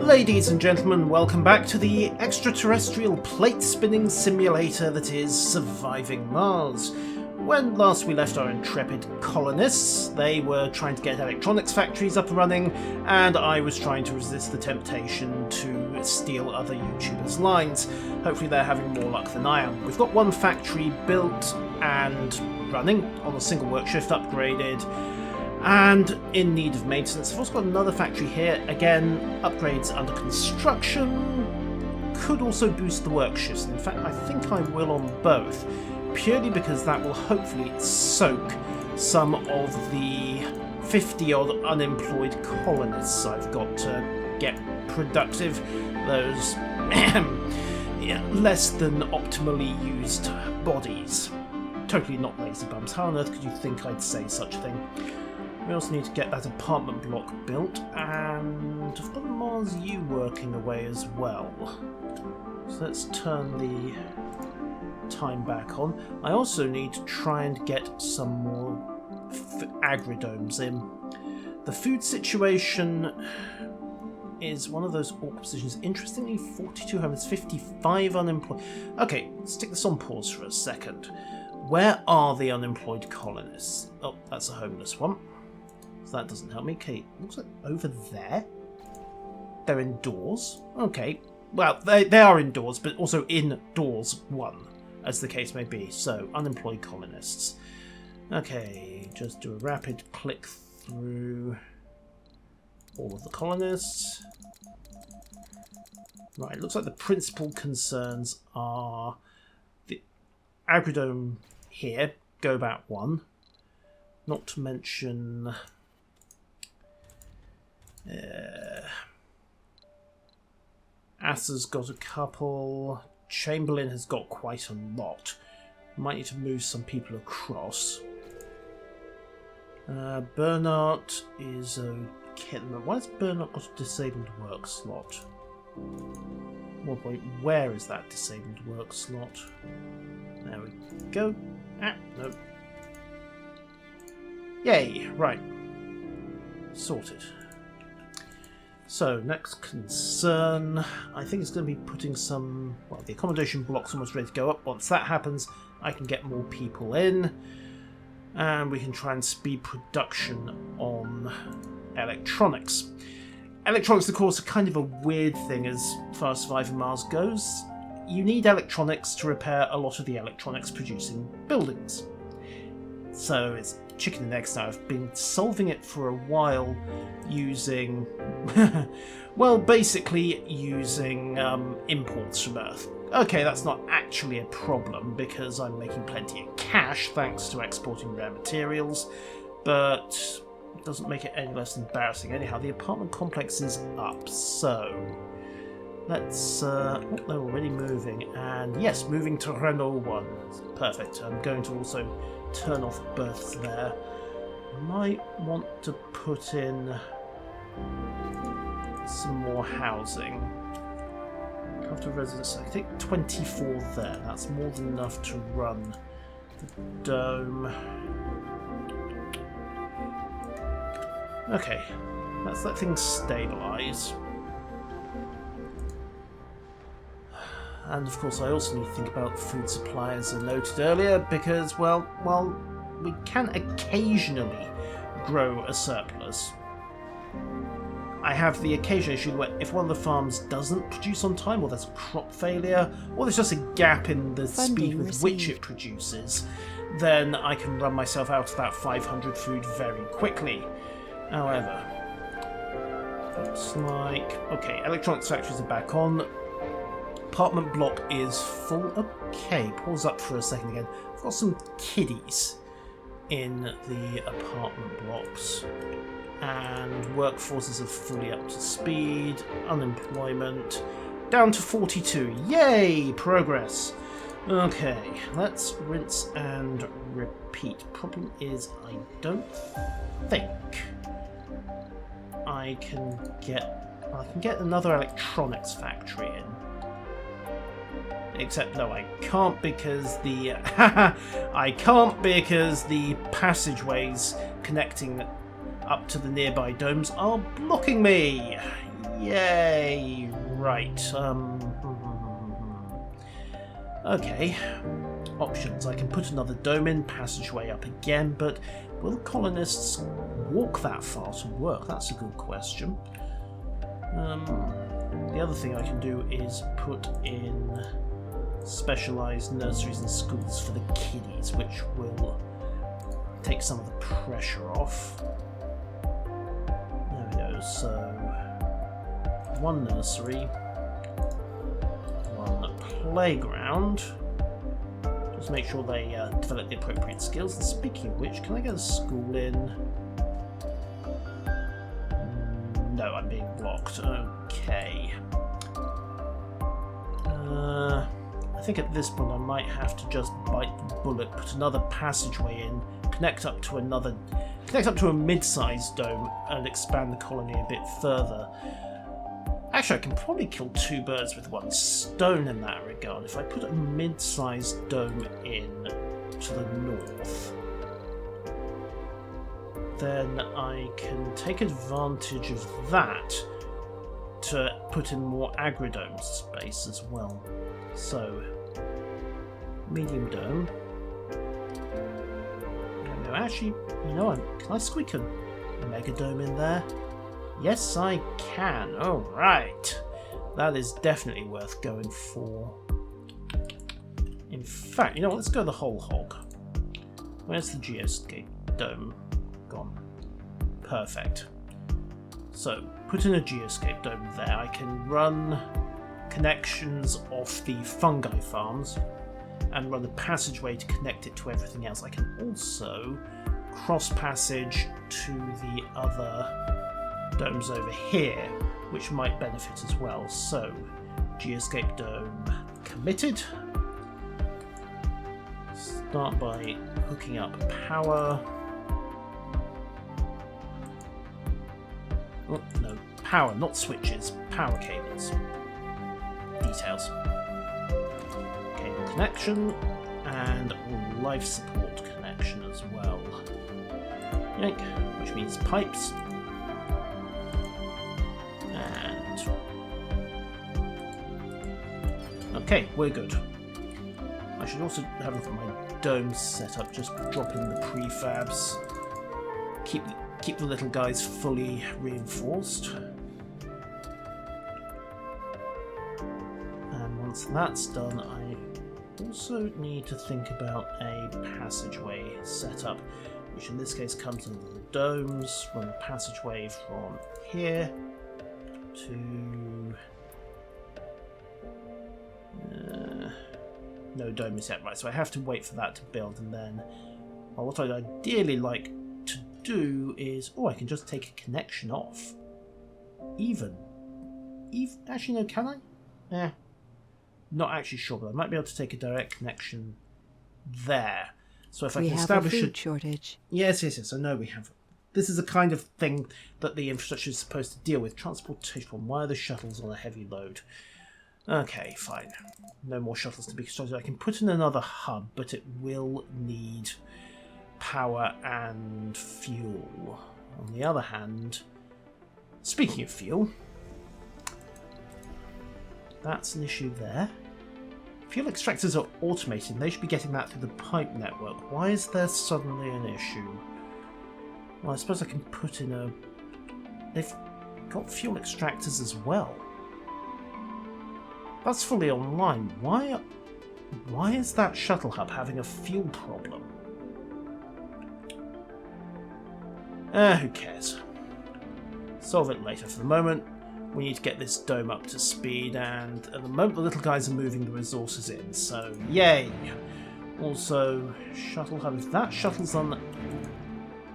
Ladies and gentlemen, welcome back to the extraterrestrial plate spinning simulator that is Surviving Mars. When last we left our intrepid colonists, they were trying to get electronics factories up and running, and I was trying to resist the temptation to steal other YouTubers' lines. Hopefully they're having more luck than I am. We've got one factory built and running on a single work shift, upgraded, and in need of maintenance. I've also got another factory here, again, upgrades under construction. Could also boost the work shifts. In fact, I think I will on both, purely because that will hopefully soak some of the 50-odd unemployed colonists I've got to get productive. Those less than optimally used bodies. Totally not lazy bums. How on earth could you think I'd say such a thing? We also need to get that apartment block built, and I've got a Mars U working away as well. So let's turn the time back on. I also need to try and get some more agridomes in. The food situation is one of those awkward positions. Interestingly, 42 homes, 55 unemployed. Okay, stick this on pause for a second. Where are the unemployed colonists? Oh, that's a homeless one. So that doesn't help me. Okay, looks like over there. They're indoors. Okay, well, they are indoors, but also indoors one, as the case may be. So, unemployed colonists. Okay, just do a rapid click through all of the colonists. Right, looks like the principal concerns are the agridome here, go about one. Not to mention Asa's got a couple. Chamberlain has got quite a lot. Might need to move some people across. Bernard is okay. Why has Bernard got a disabled work slot? Where is that disabled work slot? There we go. Ah, no. Yay, right. Sorted. So, next concern, I think it's going to be putting some, well, the accommodation block's almost ready to go up. Once that happens, I can get more people in, and we can try and speed production on electronics. Electronics, of course, are kind of a weird thing as far as Surviving Mars goes. You need electronics to repair a lot of the electronics producing buildings. So it's chicken and eggs now. I've been solving it for a while using, well, basically using imports from Earth. Okay, that's not actually a problem because I'm making plenty of cash thanks to exporting rare materials, but it doesn't make it any less embarrassing. Anyhow, the apartment complex is up, so let's, oh, they're already moving, and yes, moving to Renault 1. Perfect. I'm going to also turn off berths there. Might want to put in some more housing. After residence, I think 24 there. That's more than enough to run the dome. Okay, let's let things stabilise. And of course I also need to think about food supply, as I noted earlier, because, well, while we can occasionally grow a surplus, I have the occasional issue where if one of the farms doesn't produce on time, or there's a crop failure, or there's just a gap in the speed with which it produces, then I can run myself out of that 500 food very quickly. However, looks like, okay, electronics factories are back on. Apartment block is full. Okay, pause up for a second again. I've got some kiddies in the apartment blocks, and workforces are fully up to speed. Unemployment down to 42. Yay! Progress. Okay, let's rinse and repeat. Problem is, I don't think I can get another electronics factory in. Except no, I can't because the passageways connecting up to the nearby domes are blocking me. Yay! Right. Okay. Options. I can put another dome in, passageway up again, but will the colonists walk that far to work? That's a good question. The other thing I can do is put in specialised nurseries and schools for the kiddies, which will take some of the pressure off. There we go. So, one nursery, one playground. Just make sure they develop the appropriate skills. And speaking of which, can I get a school in? No, I'm being blocked. Okay. I think at this point I might have to just bite the bullet, put another passageway in, connect up to a mid-sized dome, and expand the colony a bit further. Actually, I can probably kill two birds with one stone in that regard. If I put a mid-sized dome in to the north, then I can take advantage of that to put in more agrodome space as well. So, medium dome. No, actually, you know, can I squeak a mega dome in there? Yes, I can. Alright. That is definitely worth going for. In fact, you know what? Let's go the whole hog. Where's the geoscape dome gone? Perfect. So, put in a geoscape dome there. I can run connections off the fungi farms and run a passageway to connect it to everything else. I can also cross passage to the other domes over here, which might benefit as well. So, geoscape dome committed. Start by hooking up power. Oh, no, power, not switches, power cables. Details. Cable connection and life support connection as well. Yank, which means pipes. And okay, we're good. I should also have a look at my dome setup. Just drop in the prefabs. Keep the little guys fully reinforced. And once that's done, I also need to think about a passageway setup, which in this case comes into the domes. Run a passageway from here to... no dome is yet, right, so I have to wait for that to build, and then what I'd ideally like to do is... oh, I can just take a connection off. Actually, no, can I? Not actually sure, but I might be able to take a direct connection there. So if I can establish a food shortage. Yes, I know we have. This is the kind of thing that the infrastructure is supposed to deal with. Transportation. Why are the shuttles on a heavy load? Okay, fine. No more shuttles to be constructed. I can put in another hub, but it will need power and fuel. On the other hand, speaking of fuel, that's an issue there. Fuel extractors are automated. They should be getting that through the pipe network. Why is there suddenly an issue? Well, I suppose I can put in a... they've got fuel extractors as well. That's fully online. Why is that shuttle hub having a fuel problem? Who cares? Solve it later. For the moment, we need to get this dome up to speed, and at the moment the little guys are moving the resources in, so yay! Also, shuttle hub. If that shuttle's on...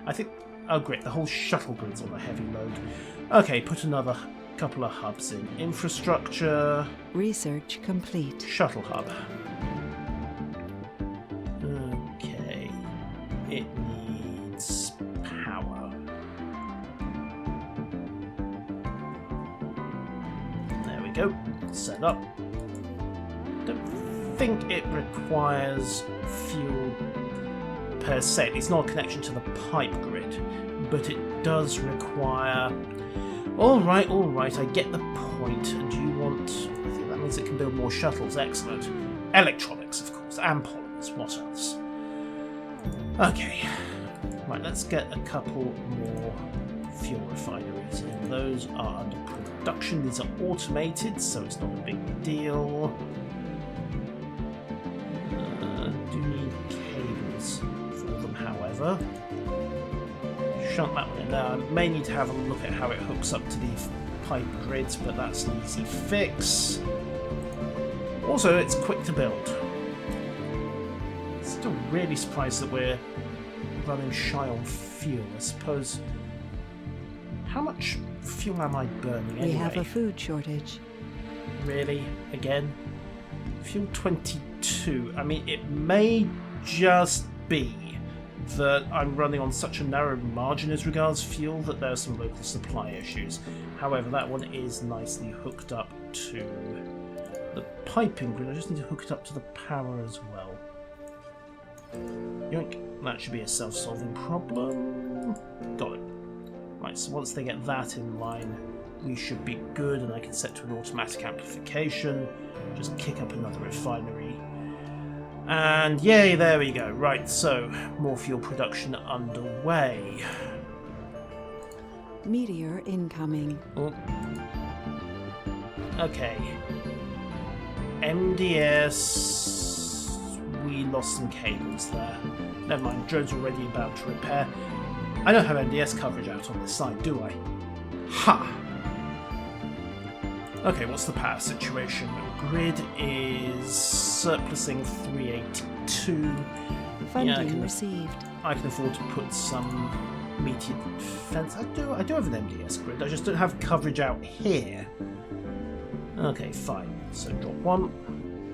I think... oh great, the whole shuttle grid's on a heavy load. Okay, put another couple of hubs in. Infrastructure... research complete. Shuttle hub. Okay. It needs power. There we go. Set up. Don't think it requires fuel per se. It's not a connection to the pipe grid, but it does require... Alright, I get the point. And do you want... I think that means it can build more shuttles. Excellent. Electronics, of course, and polymers. What else? Okay. Right, let's get a couple more fuel refineries in. Those are under production. These are automated, so it's not a big deal. Do need cables for them, however. Shunt that one in there. I may need to have a look at how it hooks up to the pipe grids, but that's an easy fix. Also, it's quick to build. Still really surprised that we're running shy on fuel. I suppose... How much fuel am I burning anyway? We have a food shortage. Really? Again? Fuel 22. I mean, it may just be that I'm running on such a narrow margin as regards fuel that there are some local supply issues. However, that one is nicely hooked up to the piping grid. I just need to hook it up to the power as well. Yoink. That should be a self-solving problem. Got it. Right, so once they get that in line, we should be good, and I can set to an automatic amplification. Just kick up another refinery. And yay, there we go. Right, so more fuel production underway. Meteor incoming. Oh. Okay. MDS... We lost some cables there. Never mind, drone's already about to repair. I don't have MDS coverage out on this side, do I? Ha! Okay, what's the power situation? Grid is surplusing 382. Funding received. I can afford to put some meteor defense. I do have an MDS grid. I just don't have coverage out here. Okay, fine. So drop one,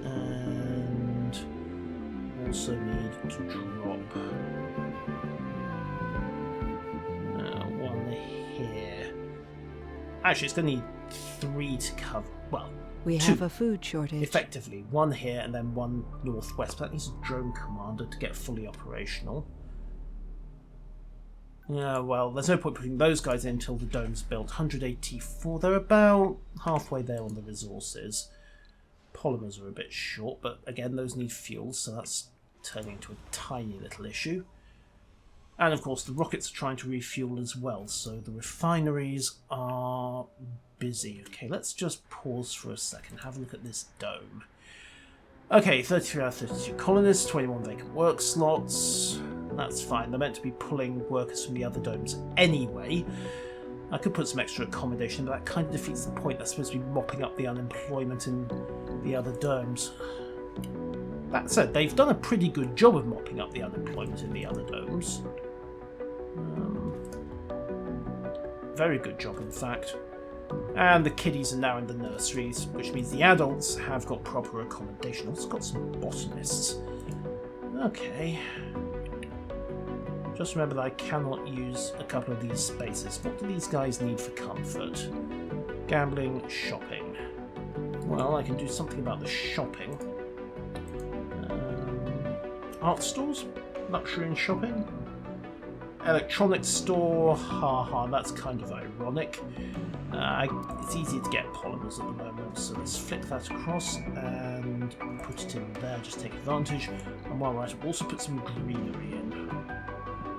and also need to drop one here. Actually, it's going to need 3 to cover. Well, we 2. have a food shortage. Effectively, 1 here and then 1 northwest. But that needs a drone commander to get fully operational. Yeah, well, there's no point putting those guys in until the dome's built. 184. They're about halfway there on the resources. Polymers are a bit short, but again, those need fuel, so that's turning into a tiny little issue. And of course, the rockets are trying to refuel as well, so the refineries are busy. Okay, let's just pause for a second, have a look at this dome. Okay, 33 out of 32 colonists, 21 vacant work slots. That's fine. They're meant to be pulling workers from the other domes anyway. I could put some extra accommodation, but that kind of defeats the point. They're supposed to be mopping up the unemployment in the other domes. That said, they've done a pretty good job of mopping up the unemployment in the other domes. Very good job, in fact. And the kiddies are now in the nurseries, which means the adults have got proper accommodation. Also got some botanists. Okay. Just remember that I cannot use a couple of these spaces. What do these guys need for comfort? Gambling, shopping. Well, I can do something about the shopping. Art stores? Luxury and shopping? Electronics store? Haha, that's kind of ironic. It's easy to get polymers at the moment, so let's flick that across and put it in there, just take advantage. And while we're at it, we'll also put some greenery in.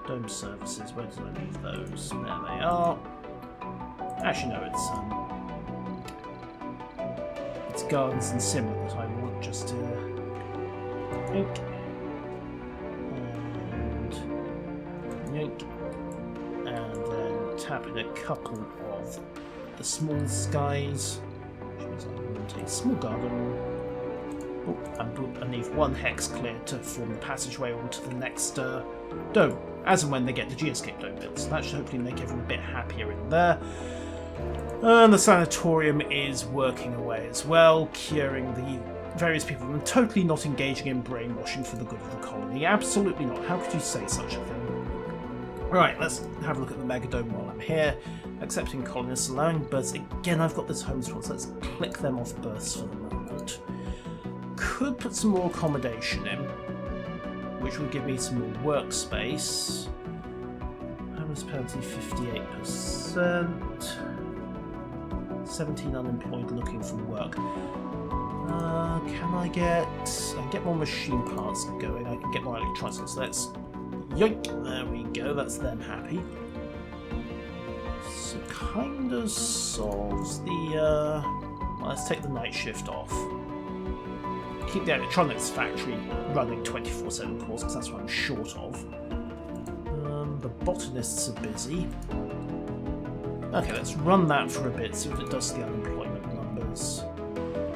Dome services, where did I leave those? There they are. Actually, no, it's gardens and similar that I want, just to yank and yank, and then tap in a couple of the small skies, which means I want a small garden. Oh, and I need 1 hex cleared to form the passageway onto the next dome, as and when they get the geoscape dome built. So that should hopefully make everyone a bit happier in there. And the sanatorium is working away as well, curing the various people and totally not engaging in brainwashing for the good of the colony. Absolutely not. How could you say such a thing? Right, let's have a look at the megadome while I'm here. Accepting colonists, allowing births. Again, I've got this home response. Let's click them off births for the moment. Cool. could put some more accommodation in, which would give me some more workspace. Homeless penalty 58%. 17 unemployed looking for work. Can I get more machine parts going? I can get more electronics. So let's yoink. There we go. That's them happy. So kind of solves the. Well, let's take the night shift off. Keep the electronics factory running 24/7, of course, because that's what I'm short of. The botanists are busy. Okay, let's run that for a bit, see what it does to the unemployment numbers.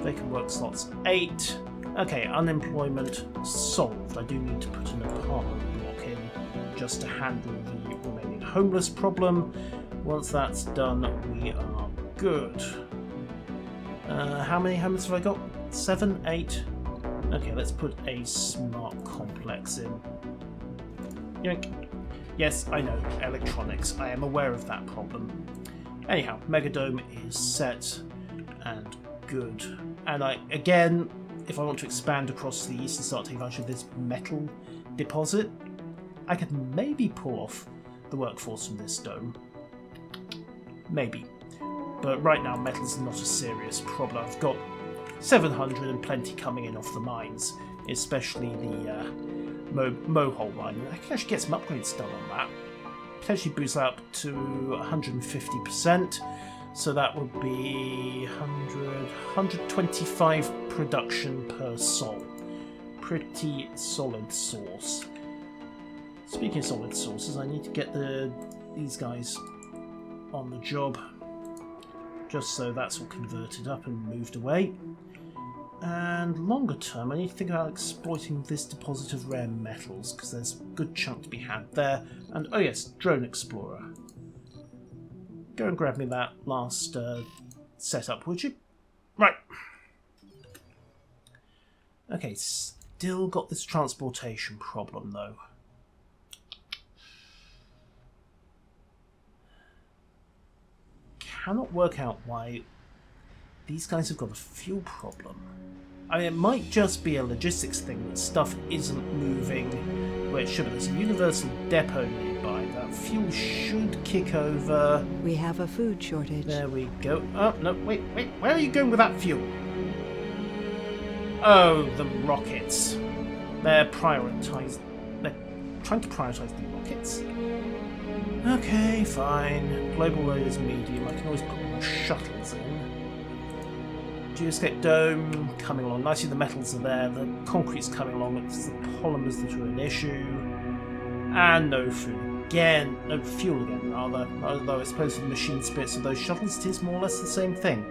Vacant work slots 8. Okay, unemployment solved. I do need to put an apartment block in just to handle the remaining homeless problem. Once that's done, we are good. How many homeless have I got? 7, 8? Okay, let's put a smart complex in. Yoink. Yes, I know, electronics. I am aware of that problem. Anyhow, Megadome is set and good. And again, if I want to expand across the east and start taking advantage of this metal deposit, I could maybe pull off the workforce from this dome. Maybe. But right now, metal's not a serious problem. I've got 700 and plenty coming in off the mines, especially the Mohole mine. I can actually get some upgrades done on that. Potentially boost that up to 150%, so that would be 125 production per sol. Pretty solid source. Speaking of solid sources, I need to get these guys on the job, just so that's all converted up and moved away. And longer term, I need to think about exploiting this deposit of rare metals, because there's a good chunk to be had there. And oh yes, Drone Explorer. Go and grab me that last setup, would you? Right. Okay, still got this transportation problem though. Cannot work out why these guys have got a fuel problem. I mean, it might just be a logistics thing that stuff isn't moving where it should be. There's a universal depot nearby. That fuel should kick over. We have a food shortage. There we go. Oh, no, wait. Where are you going with that fuel? Oh, the rockets. They're trying to prioritise the rockets. Okay, fine. Global load is medium. I can always put more shuttles in. Geoscape dome coming along nicely. The metals are there. The concrete's coming along. It's the polymers that are an issue. And no food again. No fuel again, rather. Although I suppose the machine spirits of those shuttles, it is more or less the same thing.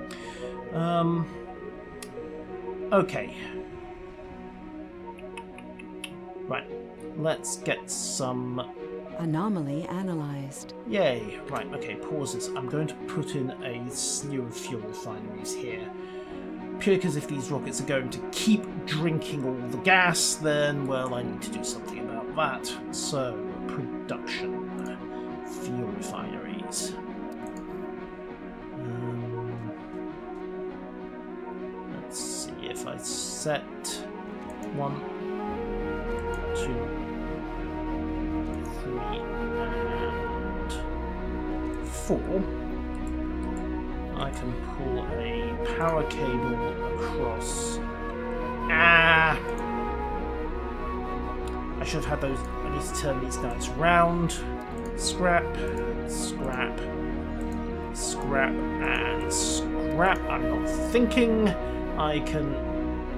Okay. Right. Let's get some... Anomaly analyzed. Yay. Right, okay, pauses. I'm going to put in a slew of fuel refineries here. Purely because if these rockets are going to keep drinking all the gas, then, well, I need to do something about that. So, production. Fuel refineries. Let's see if I set 1, 2, 3, and 4. I can pull a power cable across. I should have had those. I need to turn these guys round. Scrap, scrap, scrap, and scrap. I'm not thinking. I can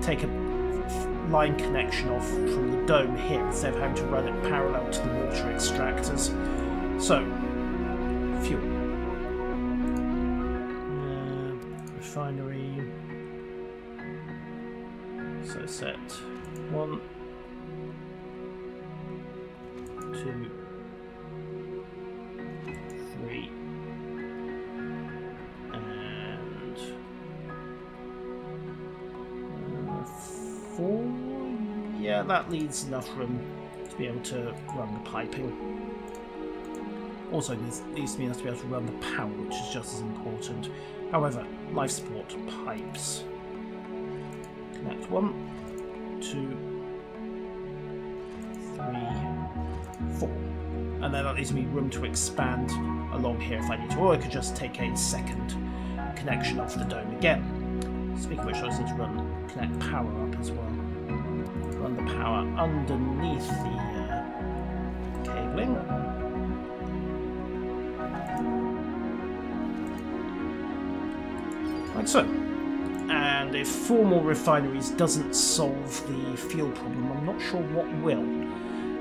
take a line connection off from the dome here instead of having to run it parallel to the water extractors. So, fuel. Refinery. So set 1, 2, 3, and 4. Yeah, that leaves enough room to be able to run the piping. Also needs to be enough to be able to run the power, which is just as important. However, life support pipes. Connect 1, 2, 3, 4. And then that leaves me room to expand along here if I need to, or I could just take a second connection off the dome again. Speaking of which, I just need to connect power up as well. Run the power underneath the cabling. Like so. And if 4 more refineries doesn't solve the fuel problem, I'm not sure what will.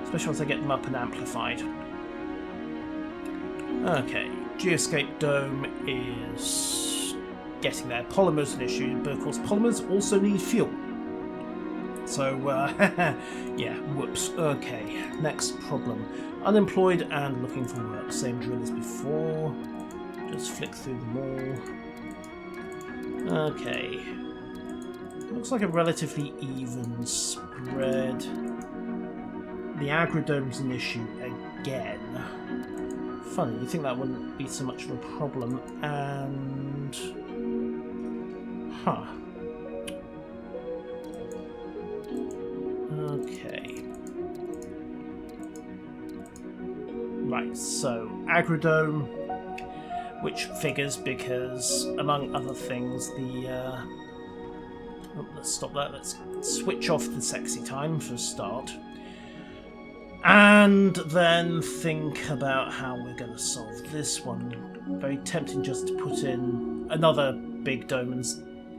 Especially once I get them up and amplified. Okay, Geoscape Dome is getting there. Polymer's an issue, but of course polymers also need fuel. So, yeah, whoops. Okay, next problem. Unemployed and looking for work. Same drill as before. Just flick through them all. Okay. Looks like a relatively even spread. The Agrodome's an issue again. Funny, you think that wouldn't be so much of a problem, and... Huh. Okay. Right, so Agrodome, which figures because, among other things, the... Oh, let's stop that. Let's switch off the sexy time for a start. And then think about how we're going to solve this one. Very tempting just to put in another big dome and,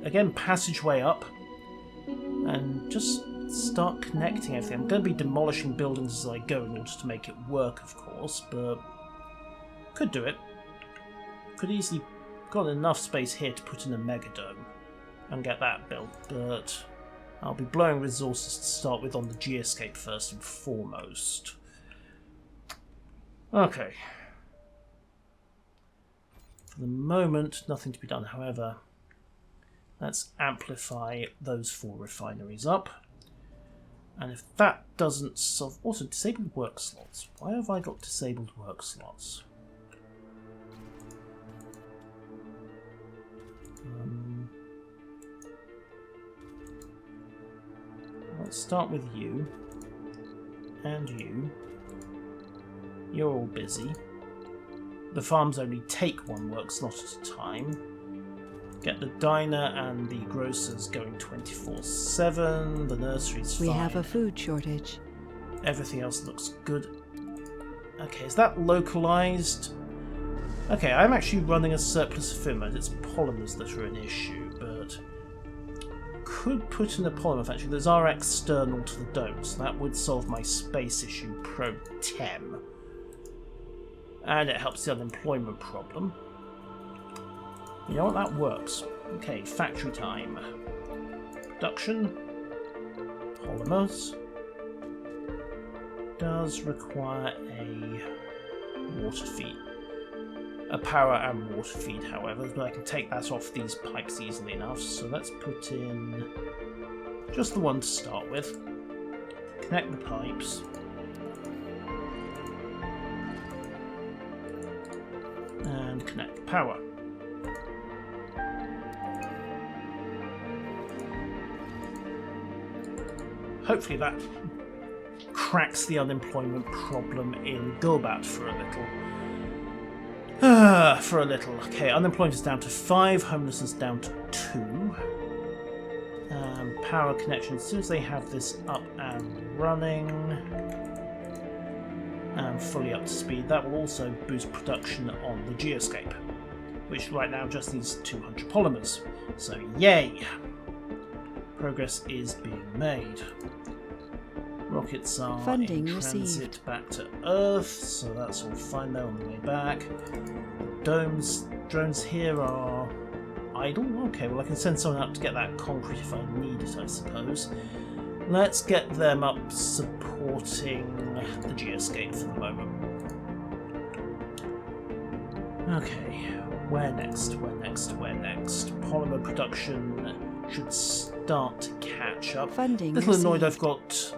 again, passageway up. And just start connecting everything. I'm going to be demolishing buildings as I go in order to make it work, of course, but could do it. Could easily got enough space here to put in a megadome and get that built, but I'll be blowing resources to start with on the Geoscape first and foremost. Okay. For the moment, nothing to be done. However, let's amplify those 4 refineries up. And if that doesn't solve... Also, disabled work slots. Why have I got disabled work slots? Let's start with you. And you. You're all busy. The farms only take 1 work slot at a time. Get the diner and the grocers going 24/7. The nursery's fine. We have a food shortage. Everything else looks good. Okay, is that localized? Okay, I'm actually running a surplus of food. It's polymers that are an issue, but could put in a polymer factory. Those are external to the dome, so that would solve my space issue pro tem. And it helps the unemployment problem. You know what? That works. Okay, factory time. Production. Polymers. Does require a water feed. A power and water feed, however, but I can take that off these pipes easily enough. So let's put in just the one to start with. Connect the pipes. And connect the power. Hopefully that cracks the unemployment problem in Gulbat for a little. Okay, unemployment is down to 5, homelessness down to 2. Power connection, as soon as they have this up and running and fully up to speed, that will also boost production on the Geoscape, which right now just needs 200 polymers. So yay! Progress is being made. Rockets are Funding in transit received. back to Earth, so that's all fine there on the way back. Drones here are idle. Okay, well I can send someone up to get that concrete if I need it, I suppose. Let's get them up supporting the Geoscape for the moment. Okay, where next? Polymer production should start to catch up. Funding Little annoyed received. I've got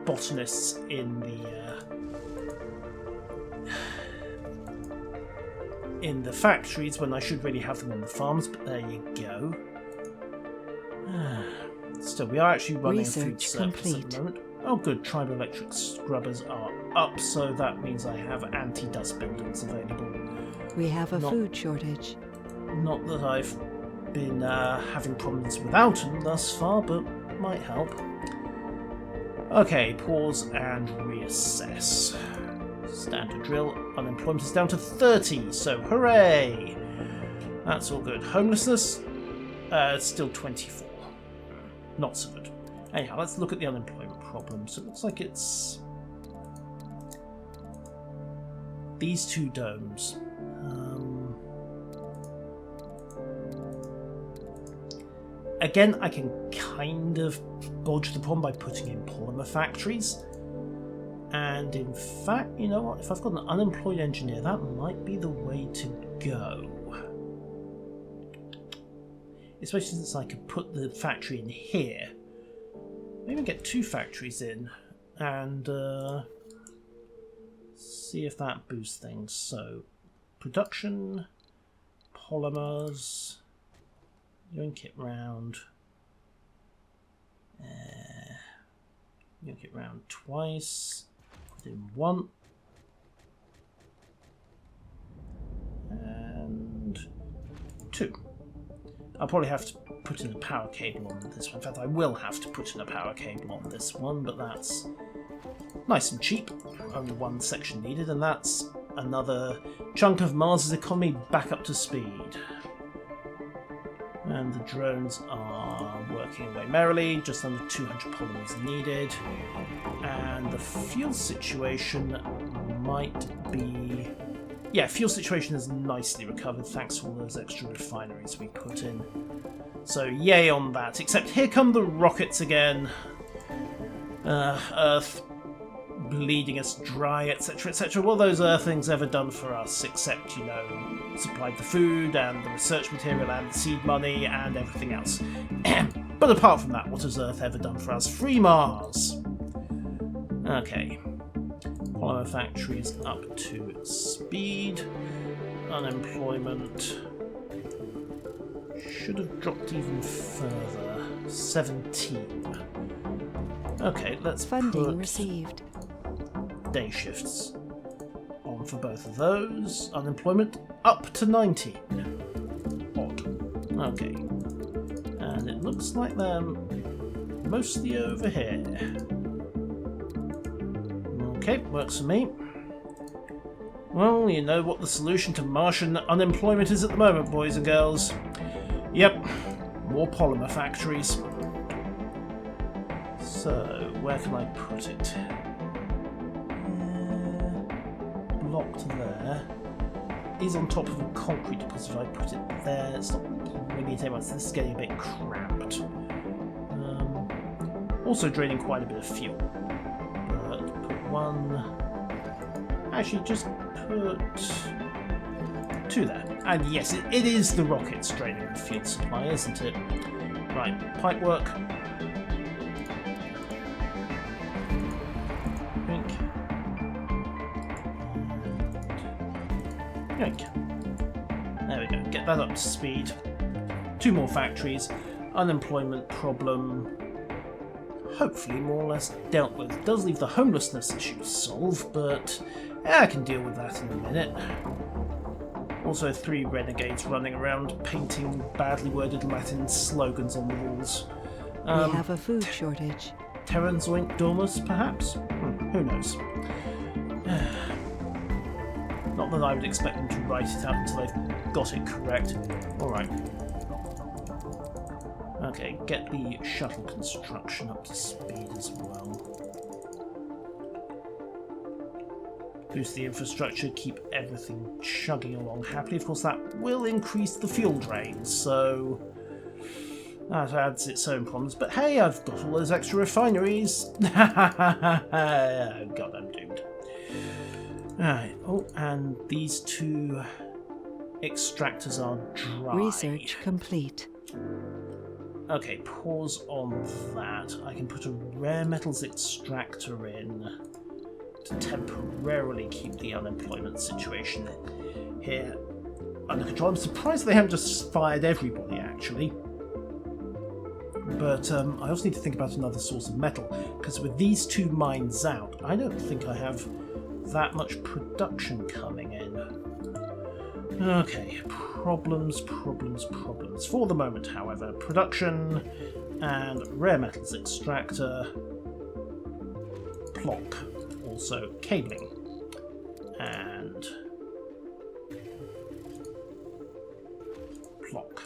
botanists in the factories when I should really have them on the farms, but there you go. Let's Still, we are actually running a food Research service at complete. the moment. Oh good, tribal electric scrubbers are up, so that means I have anti-dust buildings available. We have a Not- food shortage. Not that I've been having problems without them thus far, but might help. Okay, pause and reassess. Standard drill. Unemployment is down to 30, so hooray! That's all good. Homelessness? It's still 24. Not so good. Anyhow, let's look at the unemployment problem. So it looks like it's these two domes. Again, I can kind of bodge the problem by putting in polymer factories. And in fact, you know what? If I've got an unemployed engineer, that might be the way to go. Especially since I could put the factory in here. Maybe get 2 factories in and see if that boosts things. So, production, polymers, yoink it round. Yoink it round twice. Put in 1. And 2. I'll probably have to put in a power cable on this one. In fact, I will have to put in a power cable on this one, but that's nice and cheap. Only 1 section needed, and that's another chunk of Mars's economy back up to speed. And the drones are working away merrily, just under 200 polymers needed. And the fuel situation might be... Yeah, fuel situation is nicely recovered thanks to all those extra refineries we put in. So yay on that, except here come the rockets again. Earth bleeding us dry, etc, etc. What have those Earthlings ever done for us, except, you know, supplied the food and the research material and the seed money and everything else. But apart from that, what has Earth ever done for us? Free Mars! Okay. Polymer factories up to speed. Unemployment should have dropped even further. 17. Okay, let's Funding put received. day shifts on for both of those. Unemployment up to 90. Odd. Okay. And it looks like they're mostly over here. Okay, works for me. Well, you know what the solution to Martian unemployment is at the moment, boys and girls. Yep, more polymer factories. So, where can I put it? Blocked there. Is on top of a concrete deposit. If I put it there, it's not really taking much. This is getting a bit cramped. Also draining quite a bit of fuel. But put 1. Actually, just put 2 there. And yes, it is the rockets draining the fuel supply, isn't it? Right, pipe work. There we go, get that up to speed. 2 more factories. Unemployment problem hopefully more or less dealt with. It does leave the homelessness issue to solve, but I can deal with that in a minute. Also 3 renegades running around painting badly worded Latin slogans on the walls. We have a food shortage. Terranzoint Dormus, perhaps? Who knows? Not that I would expect them to write it out until they've got it correct. Alright. Okay, get the shuttle construction up to speed as well. Boost the infrastructure, keep everything chugging along happily. Of course, that will increase the fuel drain, so that adds its own problems. But hey, I've got all those extra refineries. God, I'm doomed. Alright, oh, and these 2 extractors are dry. Research complete. Okay, pause on that. I can put a rare metals extractor in to temporarily keep the unemployment situation here under control. I'm surprised they haven't just fired everybody, actually. But I also need to think about another source of metal, because with these two mines out, I don't think I have that much production coming in. Okay, problems. For the moment, however, production and rare metals extractor, block, also cabling, and block.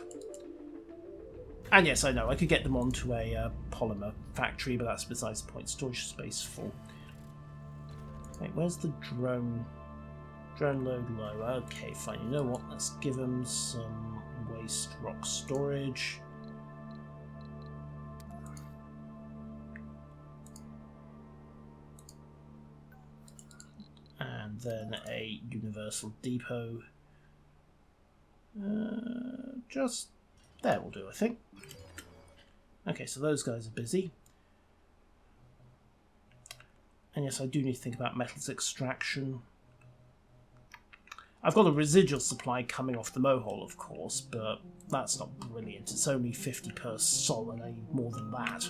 And yes, I know, I could get them onto a polymer factory, but that's besides the point. Storage space full. Wait, where's the drone? Drone load low. Okay, fine. You know what? Let's give them some waste rock storage. And then a universal depot. Just there will do, I think. Okay, so those guys are busy. And yes, I do need to think about metals extraction. I've got a residual supply coming off the mohole, of course, but that's not brilliant. It's only 50 per sol, and I need more than that.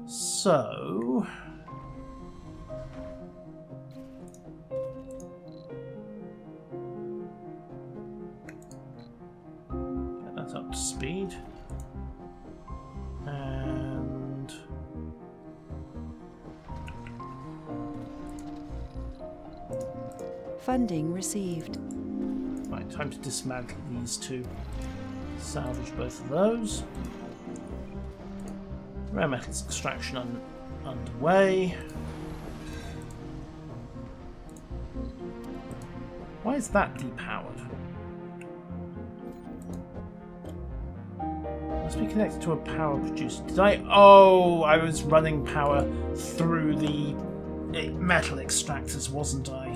So... get that up to speed. And... Funding received. right, time to dismantle these two. Salvage both of those. Rare metals extraction underway. Why is that depowered? Must be connected to a power producer. Did I? Oh, I was running power through the metal extractors, wasn't I?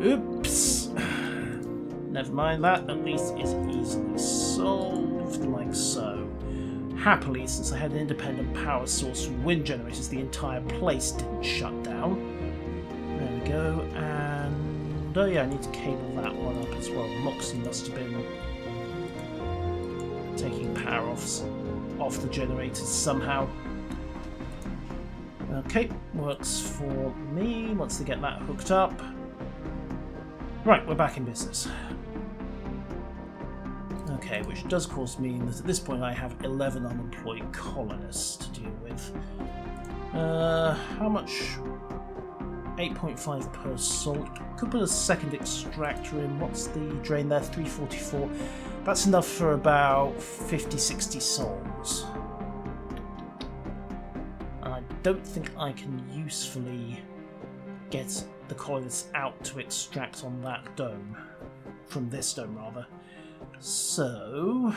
Oops. Never mind, that at least is easily solved, like so. Happily, since I had an independent power source from wind generators, the entire place didn't shut down. There we go, and... oh yeah, I need to cable that one up as well. Moxie must have been taking power off the generators somehow. Okay, works for me once they get that hooked up. Right, we're back in business. Okay, which does of course mean that at this point I have 11 unemployed colonists to deal with. How much? 8.5 per salt. Could put a second extractor in. What's the drain there? 344. That's enough for about 50-60 souls. And I don't think I can usefully get the colonists out to extract on that dome. From this dome, rather. So...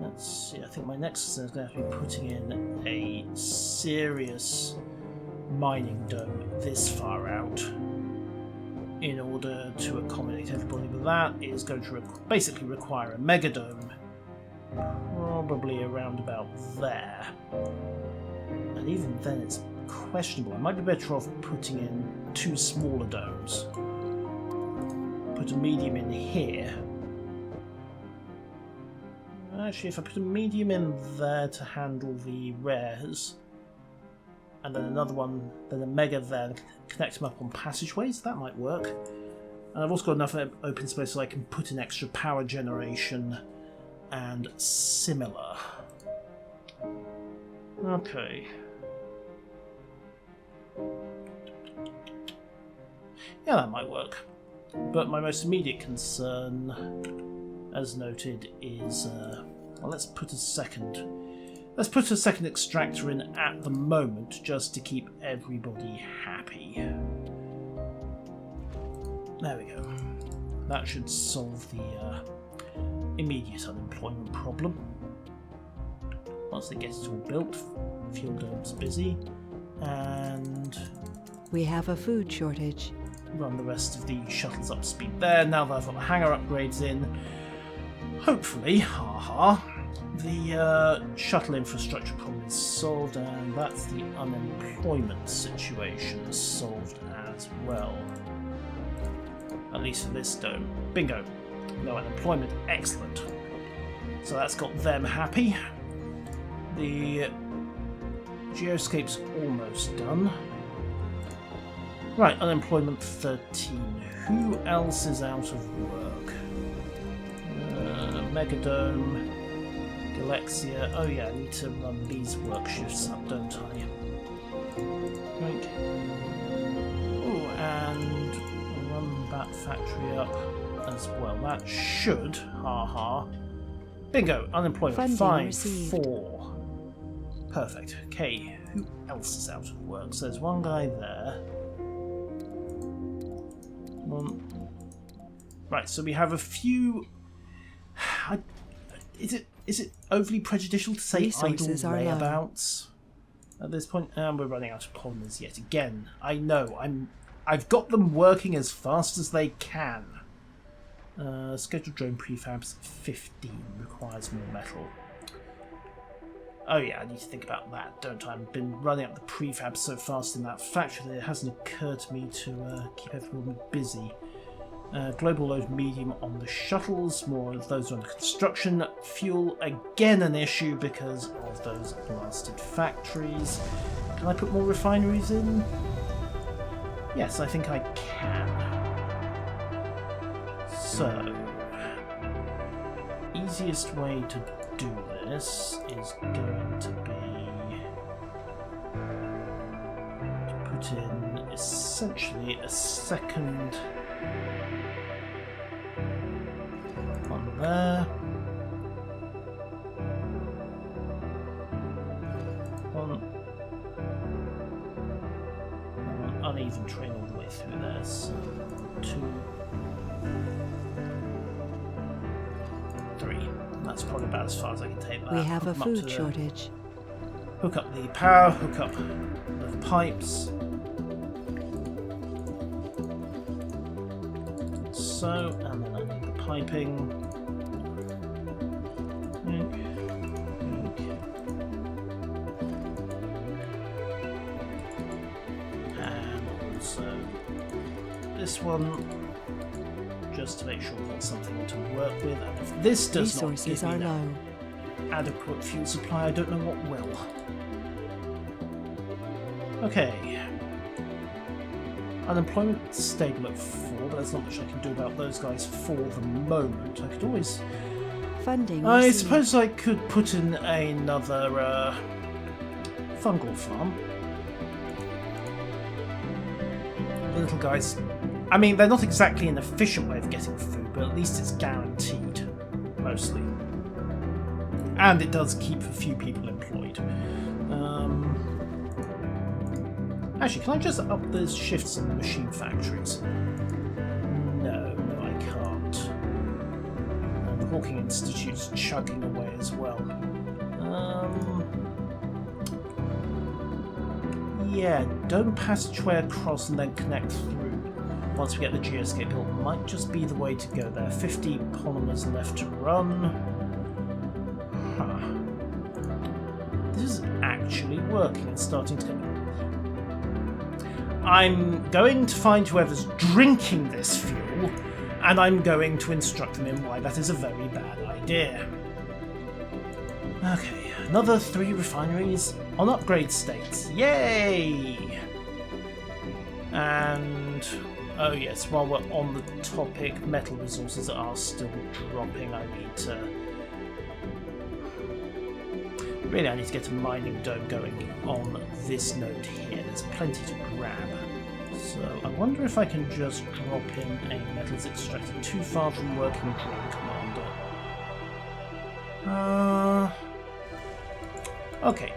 let's see, I think my next concern is going to have to be putting in a serious mining dome this far out in order to accommodate everybody, but that is going to basically require a mega dome, probably around about there. And even then it's questionable. I might be better off putting in two smaller domes. Put a medium in here. Actually, if I put a medium in there to handle the rares, and then another one, then a mega there, and connect them up on passageways, that might work. And I've also got enough open space so I can put in extra power generation and similar. Okay. Yeah, that might work. But my most immediate concern, as noted, is well, let's put a second extractor in at the moment, just to keep everybody happy. There we go. That should solve the immediate unemployment problem. Once they get it all built, fuel dome's busy, and We have a food shortage. run the rest of the shuttles up to speed there. Now that I've got the hangar upgrades in, hopefully, the shuttle infrastructure problem is solved, and that's the unemployment situation solved as well. At least for this dome. Bingo. No unemployment. Excellent. So that's got them happy. The geoscape's almost done. Right, unemployment 13. Who else is out of work? Megadome, Galaxia. Oh yeah, I need to run these work shifts up, don't I? Right. Oh, and run that factory up as well. That should, bingo, unemployment Funding 5, received. 4. Perfect. Okay, who else is out of work? So there's one guy there. Right, so we have a few. Is it overly prejudicial to say Resources idle are low. layabouts at this point? And we're running out of polymers yet again. I know. I've got them working as fast as they can. Scheduled drone prefabs 15 requires more metal. Oh yeah, I need to think about that, don't I? I've been running up the prefabs so fast in that factory that it hasn't occurred to me to keep everyone busy. Global load medium on the shuttles, more of those under construction. Fuel, again an issue because of those blasted factories. Can I put more refineries in? Yes, I think I can. So, easiest way to do this is going to be to put in essentially a second one there, one uneven train all the way through there, so 2, 3. That's probably about as far as I can take that. We have a Hook 'em up to food the- shortage. Hook up the power, hook up the pipes. So, and then I need the piping. And also this one, just to make sure we've got something to work with. And if this does not Resources give are me low. an adequate fuel supply, I don't know what will. Okay. Unemployment stable at 4, but there's not much I can do about those guys for the moment. I could always... Funding I received. suppose I could put in another fungal farm. The little guys... I mean, they're not exactly an efficient way of getting food, but at least it's guaranteed, mostly. And it does keep a few people employed. Actually, can I just up the shifts in the machine factories? No, I can't. And the Hawking Institute's chugging away as well. Yeah, dome passageway across and then connect through. Once we get the geoscape built, might just be the way to go there. 50 polymers left to run. This is actually working and starting to come. I'm going to find whoever's drinking this fuel, and I'm going to instruct them in why that is a very bad idea. Okay, another 3 refineries on upgrade states. Yay! And, oh yes, while we're on the topic, metal resources are still dropping. I need to... Really, I need to get a mining dome going on this node here. There's plenty to grab. So I wonder if I can just drop in a metals extractor too far from working drone commander. Okay.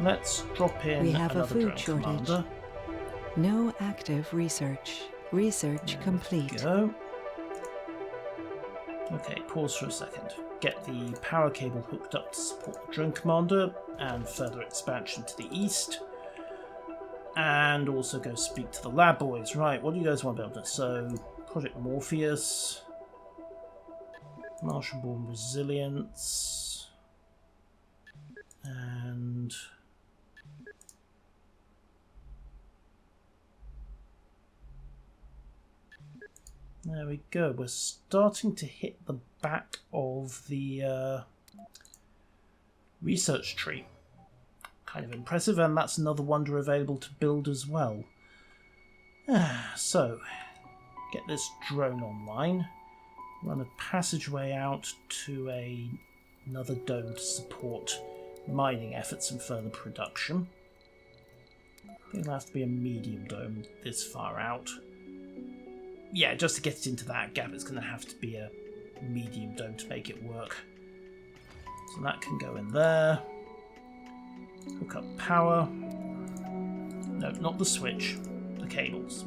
Let's drop in We have a another food drone shortage. commander. No active research. Research complete. Go. Okay, pause for a second. Get the power cable hooked up to support the drone commander and further expansion to the east. And also go speak to the lab boys. Right, what do you guys want to build? So, Project Morpheus, Martian-born resilience, and there we go. We're starting to hit the back of the Research tree. Kind of impressive, and that's another wonder available to build as well. So, get this drone online. Run a passageway out to another dome to support mining efforts and further production. I think it'll have to be a medium dome this far out. Yeah, just to get it into that gap, it's going to have to be a medium dome to make it work. So that can go in there. Hook up power. No, not the switch. The cables.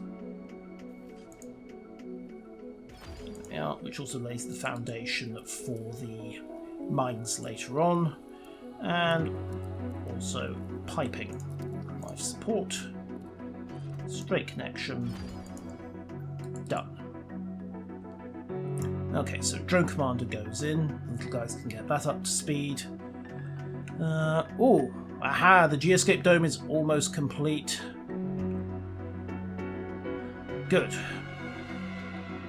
Yeah, which also lays the foundation for the mines later on. And also piping. Life support. Straight connection. Done. Okay, so drone commander goes in. Little guys can get that up to speed. Oh, aha! The geoscape dome is almost complete. Good.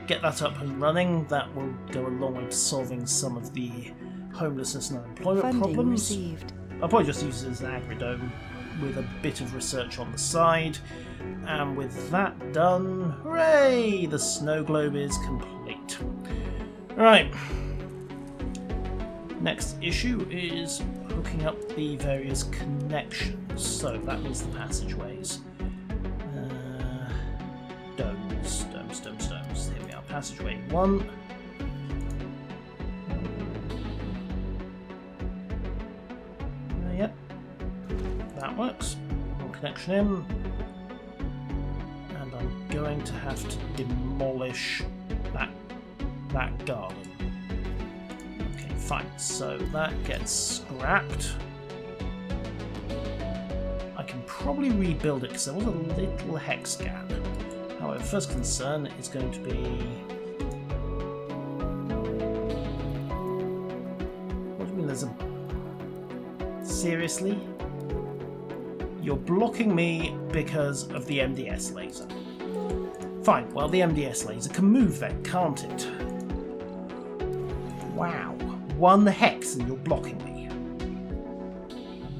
Get that up and running. That will go a long way to solving some of the homelessness and unemployment Funding problems. received. I'll probably just use it as an agri-dome with a bit of research on the side. And with that done, hooray! The snow globe is complete. Right. Next issue is hooking up the various connections. So that means the passageways. Domes. Here we are. Passageway 1. Yep. That works. One connection in. And I'm going to have to demolish that garden. Okay, fine. So that gets scrapped. I can probably rebuild it because there was a little hex gap. However, first concern is going to be... What do you mean there's a... Seriously? You're blocking me because of the MDS laser. Fine, well the MDS laser can move then, can't it? Wow. 1 hex and you're blocking me.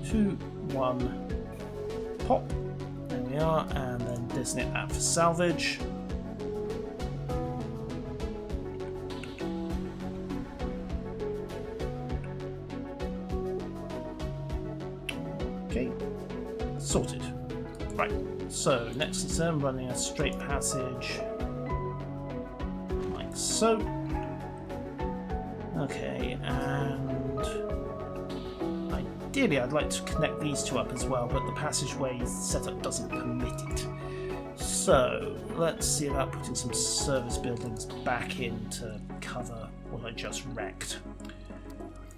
2, 1, pop. There we are, and then designate that for salvage. Okay, sorted. Right, so next concern, running a straight passage like so. Okay, and ideally I'd like to connect these two up as well, but the passageway setup doesn't permit it. So let's see about putting some service buildings back in to cover what I just wrecked.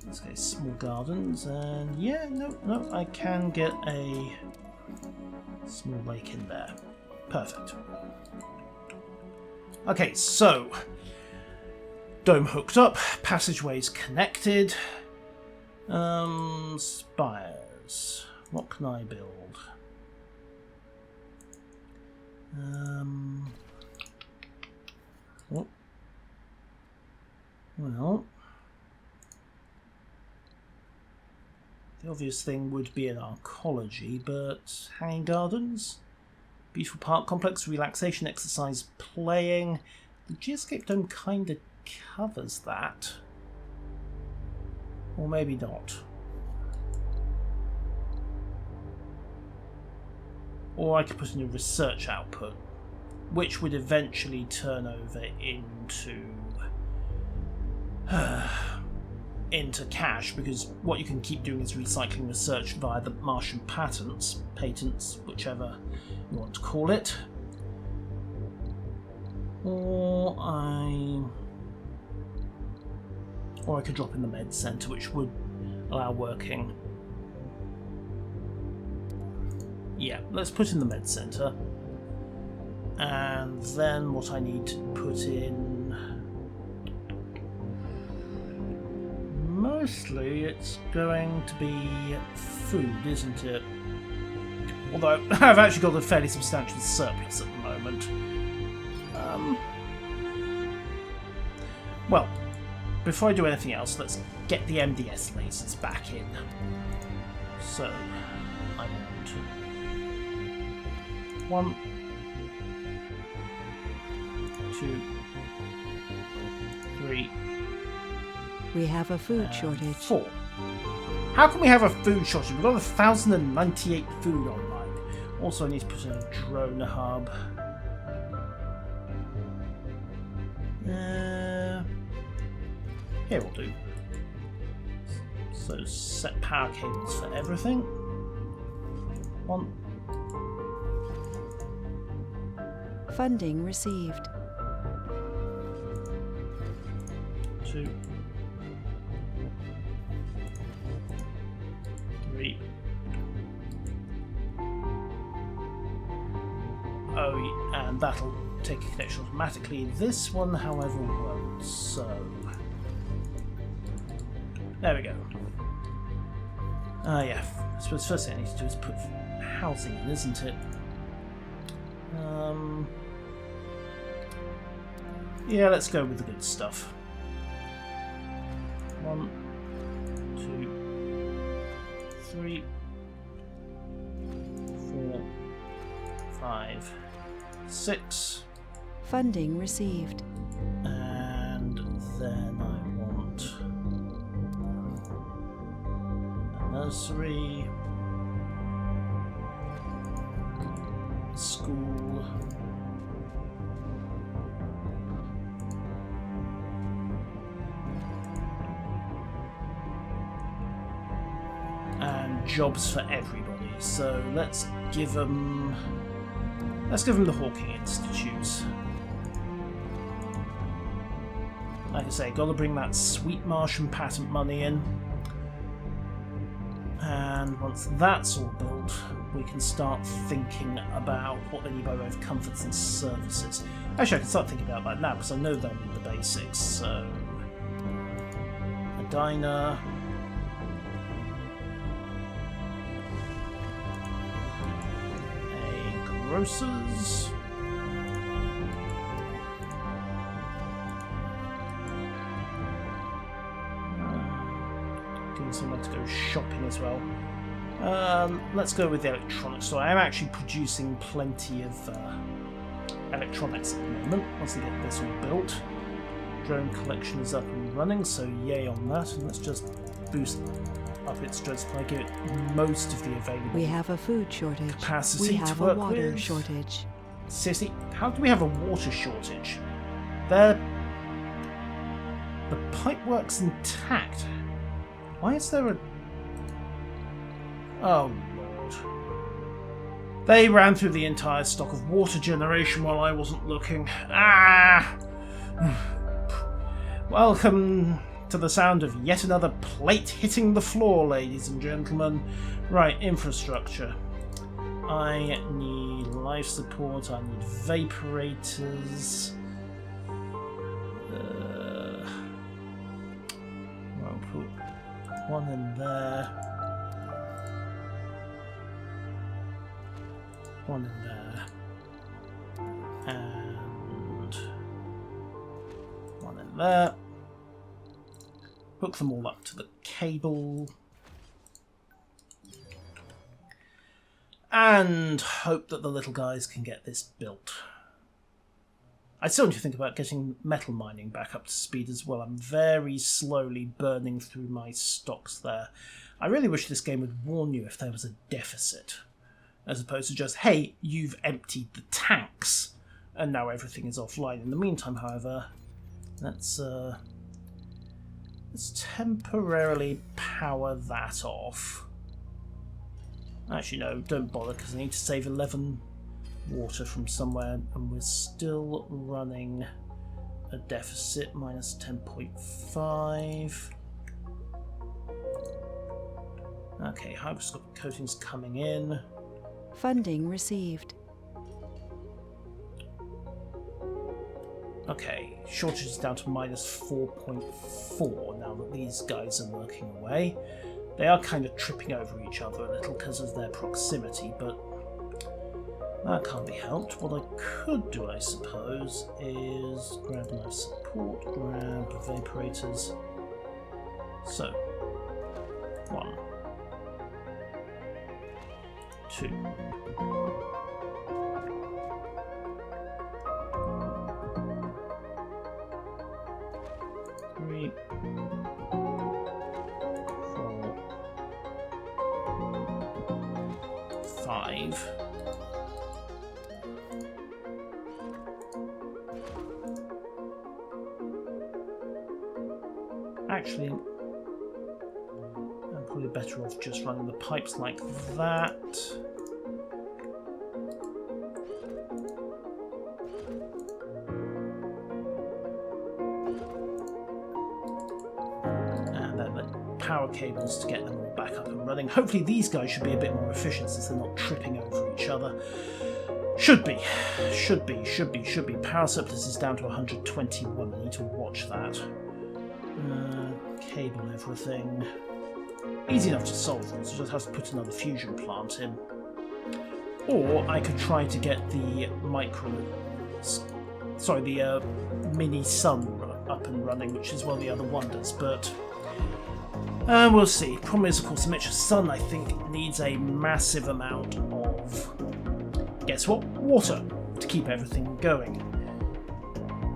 Let's go small gardens, and yeah, no, I can get a small lake in there. Perfect. Okay, so dome hooked up, passageways connected. Spires. What can I build? Oh. Well, the obvious thing would be an arcology, but hanging gardens, beautiful park complex, relaxation, exercise, playing. The geoscape dome kind of covers that. Or maybe not. Or I could put in a research output, which would eventually turn over into cash, because what you can keep doing is recycling research via the Martian patents, whichever you want to call it. Or I could drop in the med centre, which would allow working. Yeah, let's put in the med centre. And then what I need to put in... Mostly it's going to be food, isn't it? Although I've actually got a fairly substantial surplus at the moment. Well, before I do anything else, let's get the MDS lasers back in. So, I want 1, 2, 3. We have a food shortage. 4. How can we have a food shortage? We've got 1,098 food online. Also, I need to put in a drone hub. Here will do. So set power cables for everything. 1. Funding received. 2. 3. Oh, and that'll take a connection automatically. This one, however, won't. So there we go. Yeah. I suppose first thing I need to do is put housing in, isn't it? Yeah, let's go with the good stuff. 1, 2, 3, 4, 5, 6. Funding received. And then I want a nursery, a school, and jobs for everybody. So let's give them the Hawking Institutes. Like I say, got to bring that sweet Martian patent money in. And once that's all built, we can start thinking about what they need by way of comforts and services. Actually, I can start thinking about that now, because I know they'll need the basics. So, a diner. A grocer's. Somewhere to go shopping as well. Let's go with the electronics store. I am actually producing plenty of electronics at the moment. Once I get this all built, drone collection is up and running, so yay on that. And let's just boost up its drone supply, give it most of the available. We have a food shortage. Capacity we have to work a water with. shortage. Seriously, how do we have a water shortage? The pipework's intact. Why is there a... Oh, Lord. They ran through the entire stock of water generation while I wasn't looking. Ah! Welcome to the sound of yet another plate hitting the floor, ladies and gentlemen. Right, infrastructure. I need life support, I need vaporators. I'll put one in there. One in there. And one in there. Hook them all up to the cable. And hope that the little guys can get this built. I still need to think about getting metal mining back up to speed as well. I'm very slowly burning through my stocks there. I really wish this game would warn you if there was a deficit, as opposed to just, hey, you've emptied the tanks, and now everything is offline. In the meantime, however, let's temporarily power that off. Actually, no, don't bother, because I need to save 11 water from somewhere, and we're still running a deficit, minus 10.5. Okay, hygroscopic coatings coming in. Funding received. Okay, shortage is down to minus 4.4 now that these guys are working away. They are kind of tripping over each other a little because of their proximity, but That can't be helped. What I could do, I suppose, is grab life support, grab evaporators. So, 1, 2. 3, 4, 5. Actually, I'm probably better off just running the pipes like that. And then the power cables to get them all back up and running. Hopefully these guys should be a bit more efficient since they're not tripping over each other. Should be. Power surplus is down to 121. I need to watch that. Cable everything. Easy enough to solve them, so just have to put another fusion plant in. Or I could try to get the mini sun up and running, which is one of the other wonders, but we'll see. Problem is, of course, the miniature sun, I think, needs a massive amount of, guess what? Water to keep everything going.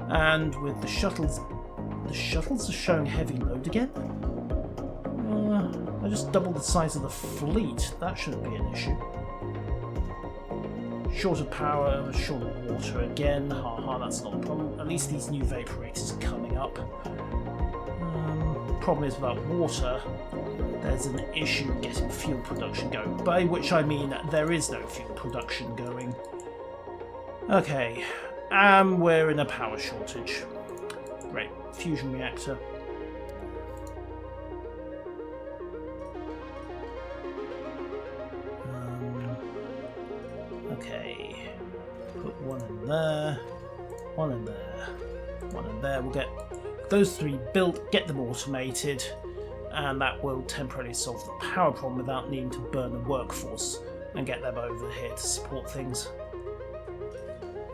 And with the shuttles are showing heavy load again. I just doubled the size of the fleet. That shouldn't be an issue. Short of power, short of water again. That's not a problem. At least these new vaporators are coming up. Problem is about water. There's an issue getting fuel production going. By which I mean there is no fuel production going. Okay, we're in a power shortage. Great. Fusion reactor. Okay. Put one in there. One in there. One in there. We'll get those 3 built, get them automated, and that will temporarily solve the power problem without needing to burn a workforce and get them over here to support things.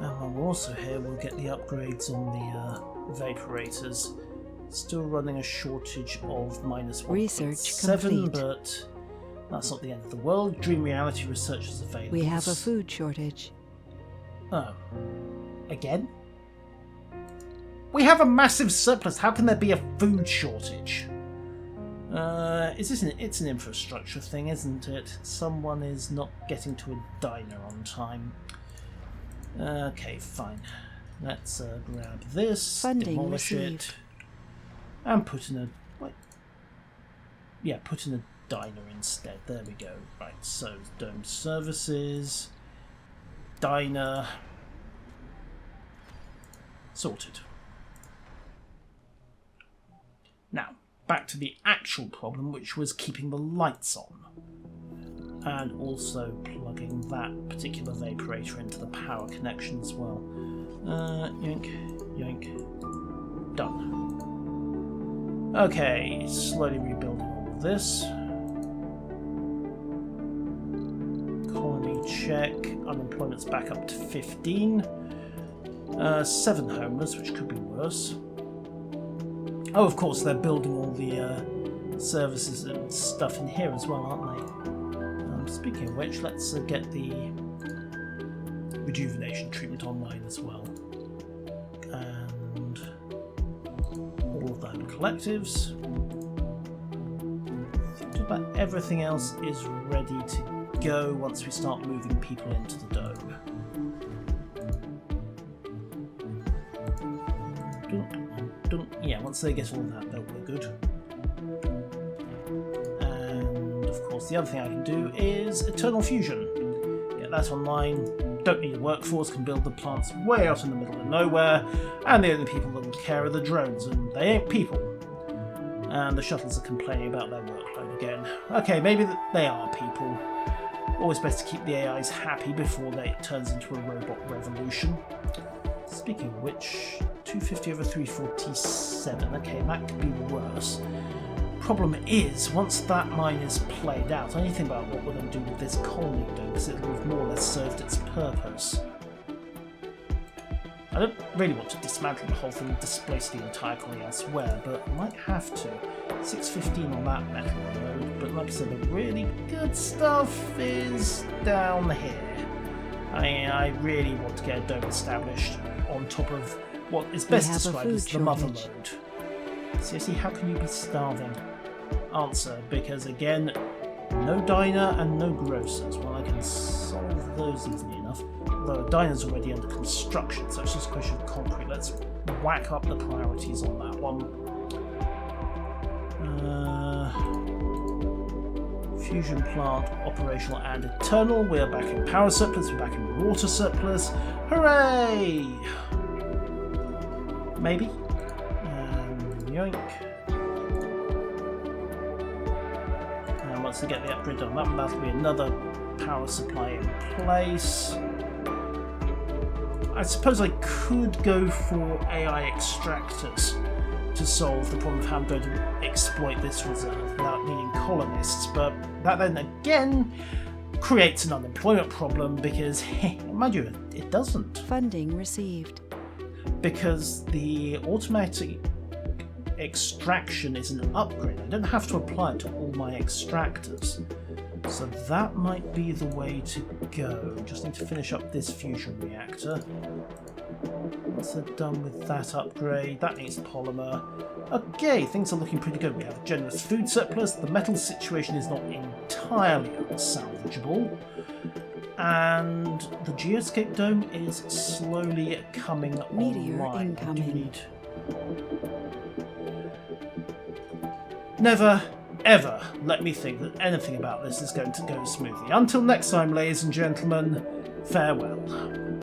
And while we're also here, we'll get the upgrades on the evaporators. Still running a shortage of -1.7, but that's not the end of the world. Dream Reality research is available. We have a food shortage. Oh. Again? We have a massive surplus. How can there be a food shortage? It's an infrastructure thing, isn't it? Someone is not getting to a diner on time. Okay, fine. Let's grab this, Funding demolish received. it, and put in a... Wait. Yeah, put in a diner instead. There we go. Right, so dome services, diner, sorted. Now, back to the actual problem, which was keeping the lights on. And also plugging that particular vaporator into the power connection as well. Yoink, yoink. Done. Okay, slowly rebuilding all of this. Economy check. Unemployment's back up to 15. 7 homeless, which could be worse. Oh, of course, they're building all the services and stuff in here as well, aren't they? Speaking of which, let's get the rejuvenation treatment online as well. And all of that in collectives. Just about everything else is ready to go once we start moving people into the dome. Yeah, once they get all that built, we're good. The other thing I can do is Eternal Fusion. Get that online. Don't need a workforce, can build the plants way out in the middle of nowhere, and the only people that will care are the drones, and they ain't people. And the shuttles are complaining about their workload again. Okay, maybe they are people. Always best to keep the AIs happy before it turns into a robot revolution. Speaking of which, 250/347. Okay, that could be worse. problem is, once that mine is played out, I need to think about what we're going to do with this colony dome, because it will have more or less served its purpose. I don't really want to dismantle the whole thing and displace the entire colony elsewhere, but I might have to. 615 on that metal road, but like I said, the really good stuff is down here. I really want to get a dome established on top of what is best described as the mother lode. Seriously, how can you be starving? Answer, because again, no diner and no grocers. Well, I can solve those easily enough. Although a diner's already under construction, so it's just a question of concrete. Let's whack up the priorities on that one. Fusion plant, operational and eternal. We're back in power surplus, we're back in water surplus. Hooray! Maybe. Yoink. And once we get the upgrade on that, that'll be another power supply in place. I suppose I could go for AI extractors to solve the problem of how I'm going to exploit this reserve without needing colonists, but that then again creates an unemployment problem because, mind you, it doesn't. Funding received. Because the automatic extraction is an upgrade. I don't have to apply it to all my extractors. So that might be the way to go. Just need to finish up this fusion reactor. Once they're done with that upgrade, that needs polymer. Okay, things are looking pretty good. We have a generous food surplus. The metal situation is not entirely unsalvageable. And the geoscape dome is slowly coming Meteor online. incoming. Never, ever let me think that anything about this is going to go smoothly. Until next time, ladies and gentlemen, farewell.